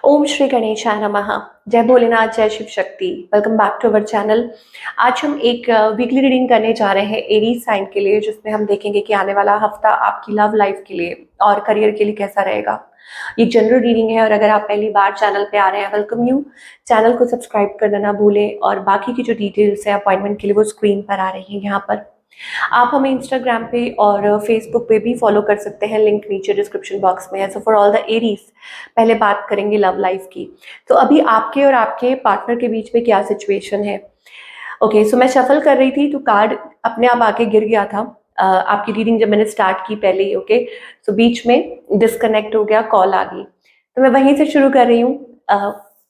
ओम श्री गणेशाय नमः। जय भोलेनाथ, जय Shiv Shakti. Welcome back to our channel. आज हम एक वीकली रीडिंग करने जा रहे हैं एरीज साइन के लिए, जिसमें हम देखेंगे कि आने वाला हफ्ता आपकी लव लाइफ के लिए और करियर के लिए कैसा रहेगा। ये जनरल रीडिंग है और अगर आप पहली बार चैनल पे आ रहे हैं, वेलकम यू। चैनल को सब्सक्राइब करना ना भूलें और बाकी की जो डिटेल्स है अपॉइंटमेंट के लिए वो स्क्रीन पर आ रही है यहाँ पर। आप हमें इंस्टाग्राम पे और फेसबुक पे भी फॉलो कर सकते हैं, लिंक नीचे डिस्क्रिप्शन बॉक्स में है। So for all the Aries पहले बात करेंगे लव लाइफ की। तो अभी आपके और आपके पार्टनर के बीच में क्या सिचुएशन है। ओके, सो मैं शफल कर रही थी तो कार्ड अपने आप आके गिर गया था। आपकी रीडिंग जब मैंने स्टार्ट की पहले ही, ओके, सो बीच में डिस्कनेक्ट हो गया, कॉल आ गई, तो मैं वहीं से शुरू कर रही हूँ।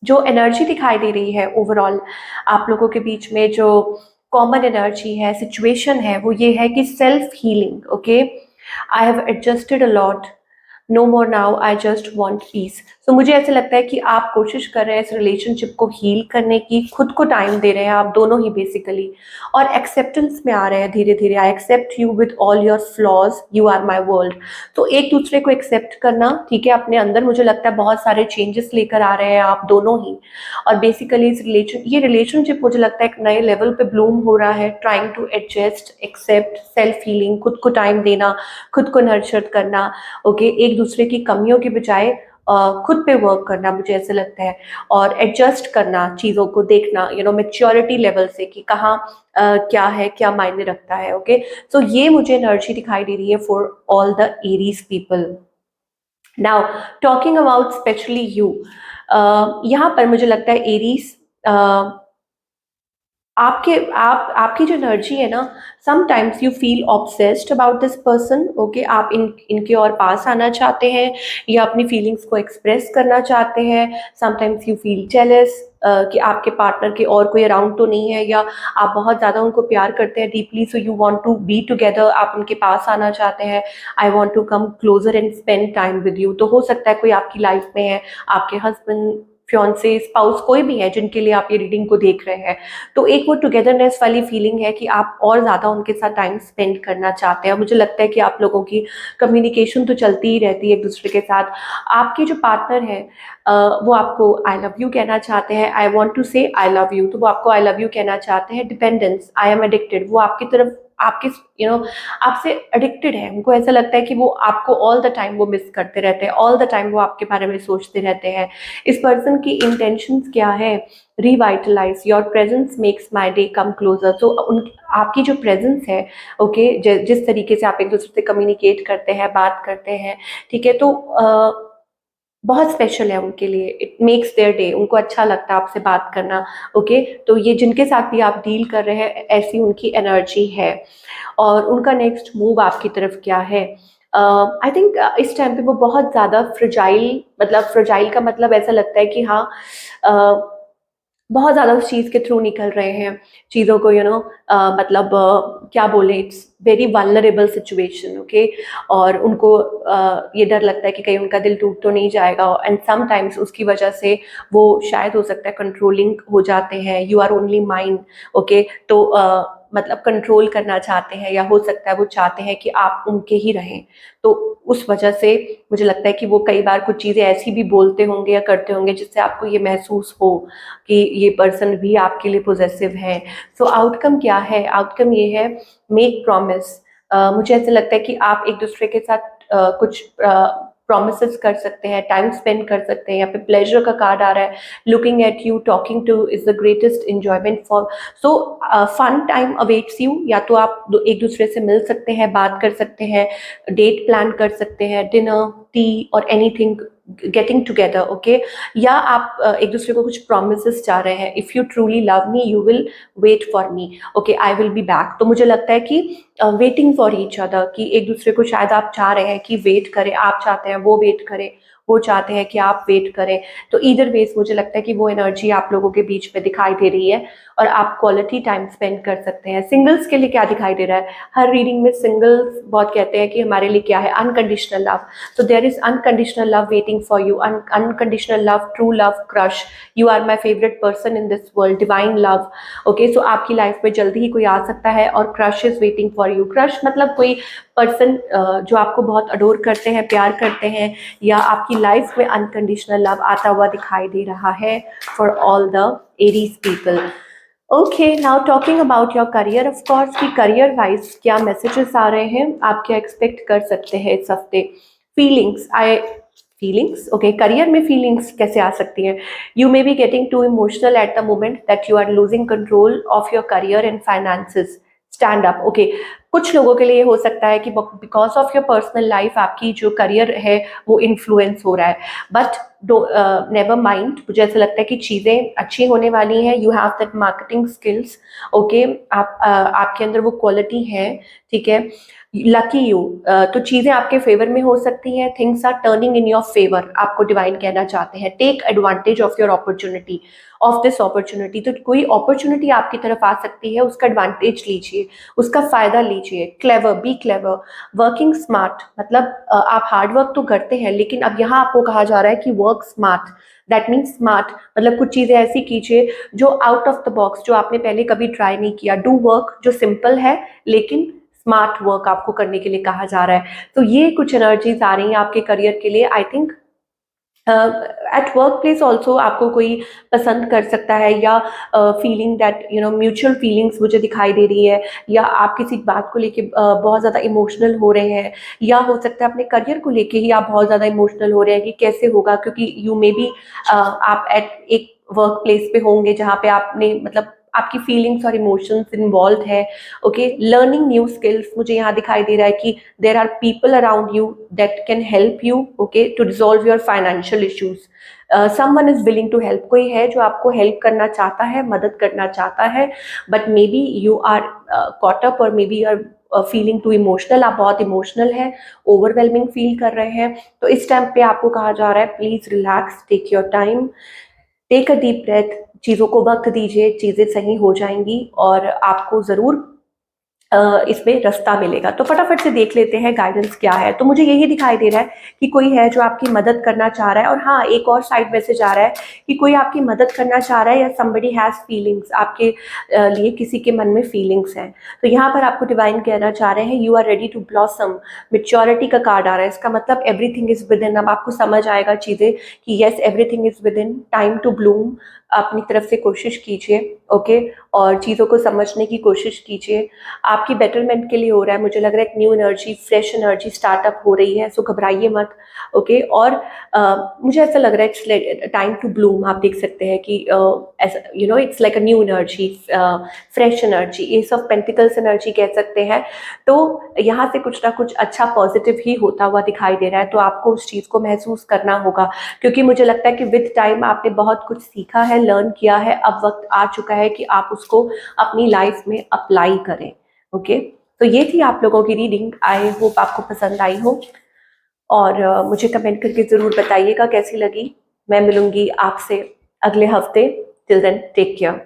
जो एनर्जी दिखाई दे रही है ओवरऑल आप लोगों के बीच में, जो कॉमन एनर्जी है, सिचुएशन है, वो ये है कि self healing. Okay, I have adjusted a lot, no more now, I just want peace. So मुझे ऐसे लगता है कि आप कोशिश कर रहे हैं इस रिलेशनशिप को हील करने की, खुद को टाइम दे रहे हैं आप दोनों ही बेसिकली, और एक्सेप्टेंस में आ रहे हैं धीरे धीरे। I accept you with all your flaws, you are my world. तो एक दूसरे को एक्सेप्ट करना, ठीक है, अपने अंदर मुझे लगता है बहुत सारे चेंजेस लेकर आ रहे हैं आप दोनों ही। और बेसिकली इस ये रिलेशनशिप मुझे लगता है एक नए लेवल पे ब्लूम हो रहा है। Trying to adjust, accept, self healing, खुद को टाइम देना, खुद को नर्चर करना। ओके, एक दूसरे की कमियों के बजाय खुद पे वर्क करना, मुझे ऐसा लगता है, और एडजस्ट करना, चीज़ों को देखना, मेच्योरिटी लेवल से कि कहाँ क्या है, क्या मायने रखता है। ओके, सो ये मुझे एनर्जी दिखाई दे रही है for all the Aries people. Now talking about specially you, यहाँ पर मुझे लगता है एरीज, आपकी जो एनर्जी है ना, sometimes you feel obsessed about this person. Okay, आप इनके और पास आना चाहते हैं या अपनी फीलिंग्स को एक्सप्रेस करना चाहते हैं। समटाइम्स यू फील जेलस कि आपके पार्टनर के और कोई अराउंड तो नहीं है, या आप बहुत ज़्यादा उनको प्यार करते हैं deeply, so you want to be together, आप उनके पास आना चाहते हैं। I want to come closer and spend time with you. तो हो सकता है कोई आपकी लाइफ में है, आपके हस्बैंड, फियांसे, स्पाउस, कोई भी है जिनके लिए आप ये रीडिंग को देख रहे हैं। तो एक वो टुगेदरनेस वाली फीलिंग है कि आप और ज़्यादा उनके साथ टाइम स्पेंड करना चाहते हैं। मुझे लगता है कि आप लोगों की कम्युनिकेशन तो चलती ही रहती है एक दूसरे के साथ। आपके जो पार्टनर है वो आपको आई लव यू कहना चाहते हैं। आई वॉन्ट टू से आई लव यू, तो वो आपको आई लव यू कहना चाहते हैं। डिपेंडेंस, आई एम एडिक्टेड, वो आपकी तरफ, आपके आपसे एडिक्टेड है। उनको ऐसा लगता है कि वो आपको ऑल द टाइम वो मिस करते रहते हैं, ऑल द टाइम वो आपके बारे में सोचते रहते हैं। इस पर्सन की इंटेंशंस क्या है? Revitalise your presence makes my day come closer. तो उन आपकी जो प्रेजेंस है, ओके, जिस तरीके से आप एक दूसरे से कम्युनिकेट करते हैं, बात करते हैं, ठीक है, तो बहुत स्पेशल है उनके लिए। इट मेक्स देयर डे, उनको अच्छा लगता है आपसे बात करना। ओके, तो ये जिनके साथ भी आप डील कर रहे हैं, ऐसी उनकी एनर्जी है। और उनका नेक्स्ट मूव आपकी तरफ क्या है? आई थिंक इस टाइम पे वो बहुत ज़्यादा फ्रजाइल, मतलब फ्रजाइल का मतलब ऐसा लगता है कि हाँ, बहुत ज़्यादा उस चीज़ के थ्रू निकल रहे हैं, चीज़ों को, मतलब क्या बोले, it's very vulnerable situation. Okay, और उनको ये डर लगता है कि कहीं उनका दिल टूट तो नहीं जाएगा, एंड समटाइम्स उसकी वजह से वो शायद हो सकता है कंट्रोलिंग हो जाते हैं। You are only mind. Okay, तो मतलब कंट्रोल करना चाहते हैं, या हो सकता है वो चाहते हैं कि आप उनके ही रहें। तो उस वजह से मुझे लगता है कि वो कई बार कुछ चीज़ें ऐसी भी बोलते होंगे या करते होंगे जिससे आपको ये महसूस हो कि ये पर्सन भी आपके लिए पोजेसिव है। सो आउटकम क्या है? आउटकम ये है, मेक प्रॉमिस। मुझे ऐसा लगता है कि आप एक दूसरे के साथ कुछ प्रॉमिसेस कर सकते हैं, टाइम स्पेंड कर सकते हैं। यहाँ पे प्लेजर का कार्ड आ रहा है। Looking at you, talking to is the greatest enjoyment for, so fun time awaits you. या तो आप एक दूसरे से मिल सकते हैं, बात कर सकते हैं, डेट प्लान कर सकते हैं, डिनर, टी और एनीथिंग, गेटिंग टुगेदर। ओके, या आप एक दूसरे को कुछ प्रोमिस चाह रहे हैं। If you truly love me you will wait for me, okay, I will be back. तो मुझे लगता है कि वेटिंग फॉर ईच अदर, कि एक दूसरे को शायद आप चाह रहे हैं कि वेट करें, आप चाहते हैं वो वेट करें, वो चाहते हैं कि आप वेट करें। तो ईदर वेज मुझे लगता है कि वो एनर्जी आप लोगों के बीच में दिखाई दे रही है और आप क्वालिटी टाइम स्पेंड कर सकते हैं। सिंगल्स के लिए क्या दिखाई दे रहा है? हर रीडिंग में सिंगल्स बहुत कहते हैं कि हमारे लिए क्या है? Unconditional love. So there is unconditional love waiting for you, unconditional love, true love, crush. You are my favorite person in this world, divine love. Okay, so आपकी लाइफ में जल्दी ही कोई आ सकता है और crush is waiting for you. Crush मतलब कोई person जो आपको बहुत अडोर करते हैं, प्यार करते हैं, या आपकी लाइफ में अनकंडीशनल लव आता हुआ दिखाई दे रहा है for all the Aries people. Okay, now talking about your career, of course कि करियर वाइज क्या मैसेजेस आ रहे हैं, आप क्या एक्सपेक्ट कर सकते हैं इस हफ्ते। फीलिंग्स ओके, करियर में फीलिंग्स कैसे आ सकती हैं। You may be getting too emotional at the moment that you are losing control of your career and finances. Stand up okay, कुछ लोगों के लिए हो सकता है कि because of your personal life आपकी जो करियर है वो इन्फ्लुएंस हो रहा है, बट नेवर माइंड, मुझे ऐसा लगता है कि चीज़ें अच्छी होने वाली हैं। You have that marketing skills okay, आपके अंदर वो क्वालिटी है, ठीक है। लकी यू, तो चीज़ें आपके फेवर में हो सकती हैं। Things are turning in your favour, आपको डिवाइन कहना चाहते हैं। Take advantage of your opportunity, of this opportunity. तो कोई अपॉर्चुनिटी आपकी तरफ आ सकती है, उसका एडवांटेज लीजिए, उसका फायदा लीजिए। Clever, be clever, working smart, मतलब आप हार्ड वर्क तो करते हैं, लेकिन अब यहाँ आपको कहा जा रहा है कि work smart. That means smart मतलब कुछ चीज़ें ऐसी कीजिए जो आउट ऑफ द बॉक्स, जो आपने पहले कभी ट्राई नहीं किया। डू वर्क जो सिंपल है, लेकिन स्मार्ट वर्क आपको करने के लिए कहा जा रहा है। तो ये कुछ एनर्जीज आ रही हैं आपके करियर के लिए। I think at work place also आपको कोई पसंद कर सकता है, या feeling that you know mutual feelings मुझे दिखाई दे रही है, या आप किसी बात को लेके बहुत ज़्यादा इमोशनल हो रहे हैं, या हो सकता है अपने करियर को लेके ही आप बहुत ज़्यादा इमोशनल हो रहे हैं कि कैसे होगा, क्योंकि यू मे बी आप एट एक वर्क प्लेस पे होंगे जहाँ पे आपने मतलब आपकी फीलिंग्स और इमोशंस इन्वॉल्व है। ओके, लर्निंग न्यू स्किल्स, मुझे यहाँ दिखाई दे रहा है कि there are people around you that can help you okay to resolve your financial issues. Someone is willing to help, कोई है जो आपको हेल्प करना चाहता है, मदद करना चाहता है, but maybe you are caught up, और maybe you are feeling too emotional, आप बहुत इमोशनल है, ओवरवेलमिंग फील कर रहे हैं। तो इस टाइम पे आपको कहा जा रहा है please relax, take your time, take a deep breath, चीज़ों को वक्त दीजिए, चीज़ें सही हो जाएंगी और आपको ज़रूर इसमें रास्ता मिलेगा। तो फटाफट से देख लेते हैं गाइडेंस क्या है। तो मुझे यही दिखाई दे रहा है कि कोई है जो आपकी मदद करना चाह रहा है, और हाँ, एक और साइड मैसेज आ रहा है कि कोई आपकी मदद करना चाह रहा है, या समबडी हैज़ फीलिंग्स, आपके लिए किसी के मन में फीलिंग्स हैं। तो यहाँ पर आपको डिवाइन कहना चाह रहे हैं you are ready to blossom. Maturity का कार्ड आ रहा है, इसका मतलब एवरीथिंग इज विद इन। अब आपको समझ आएगा चीज़ें कि yes everything is within, time to bloom. अपनी तरफ से कोशिश कीजिए ओके, और चीज़ों को समझने की कोशिश कीजिए। आपकी बेटरमेंट के लिए हो रहा है, मुझे लग रहा है एक new energy, fresh energy startup हो रही है, सो घबराइए मत ओके। और मुझे ऐसा लग रहा है इट्स टाइम टू ब्लूम। आप देख सकते हैं कि you know it's like a new energy, fresh energy, S of pentacles energy कह सकते हैं। तो यहाँ से कुछ ना कुछ अच्छा पॉजिटिव ही होता हुआ दिखाई दे रहा है, तो आपको उस चीज़ को महसूस करना होगा, क्योंकि मुझे लगता है कि विद टाइम आपने बहुत कुछ सीखा है, लर्न किया है। अब वक्त आ चुका है कि आप उसको अपनी लाइफ में अप्लाई करें ओके। तो ये थी आप लोगों की रीडिंग, आई होप आपको पसंद आई हो, और मुझे कमेंट करके ज़रूर बताइएगा कैसी लगी। मैं मिलूंगी आपसे अगले हफ्ते। Till then take care.